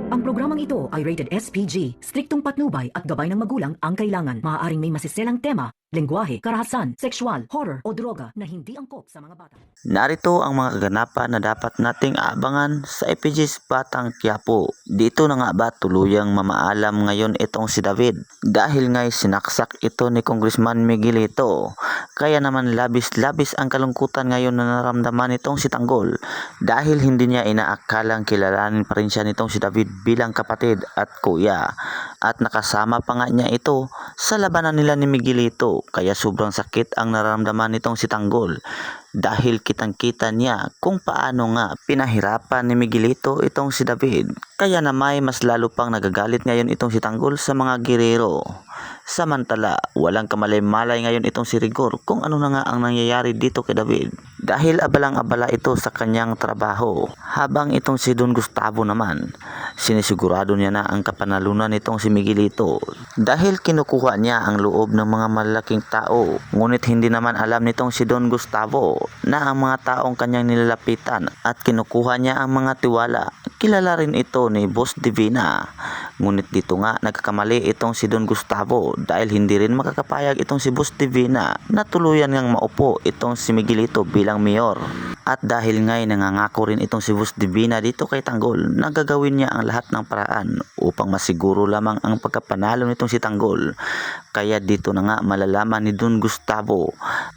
Ang programang ito ay rated SPG, striktong patnubay at gabay ng magulang ang kailangan. Maaaring may masiselang tema, lengguwahe, karahasan, sexual, horror o droga na hindi angkop sa mga bata. Narito ang mga kaganapan na dapat nating aabangan sa EPG's Batang Quiapo. Dito na nga ba tuluyang mamaalam ngayon itong si David dahil nga'y sinaksak ito ni Congressman Miguelito. Kaya naman labis-labis ang kalungkutan ngayon na naramdaman nitong si Tanggol dahil hindi niya inaakalang kilalanin pa rin siya nitong si David bilang kapatid at kuya. At nakasama pa nga niya ito sa labanan nila ni Miguelito kaya sobrang sakit ang nararamdaman nitong si Tanggol dahil kitang-kita niya kung paano nga pinahirapan ni Miguelito itong si David. Kaya na may mas lalo pang nagagalit ngayon itong si Tanggol sa mga girero. Samantala, walang kamalay-malay ngayon itong si Rigor kung ano na nga ang nangyayari dito kay David. Dahil abalang-abala ito sa kanyang trabaho. Habang itong si Don Gustavo naman, sinisigurado niya na ang kapanalunan nitong si Miguelito. Dahil kinukuha niya ang loob ng mga malalaking tao. Ngunit hindi naman alam nitong si Don Gustavo na ang mga taong kanyang nilalapitan at kinukuha niya ang mga tiwala. Kilala rin ito ni Boss Divina. Ngunit dito nga nagkakamali itong si Don Gustavo dahil hindi rin makakapayag itong si Boss Divina na tuluyan ngang maupo itong si Miguelito bilang mayor. At dahil nga'y nangangako rin itong si Boss Divina dito kay Tanggol na gagawin niya ang lahat ng paraan upang masiguro lamang ang pagkapanalo nitong si Tanggol. Kaya dito na nga malalaman ni Don Gustavo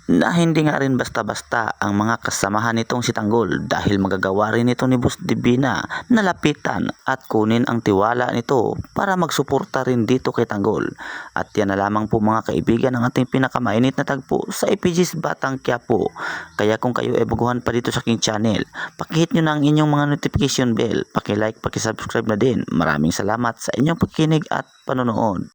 na hindi nga rin basta-basta ang mga kasamahan nitong si Tanggol dahil magagawa rin ito ni Boss Divina na lapitan at kunin ang tiwala nito para magsuporta rin dito kay Tanggol. At yan na lamang po mga kaibigan ang ating pinakamainit na tagpo sa EPG's Batang Quiapo. Kaya kung kayo ay baguhan pa dito sa aking channel, pakihit nyo na ang inyong mga notification bell, pakilike, pakisubscribe na din. Maraming salamat sa inyong pakikinig at panonood.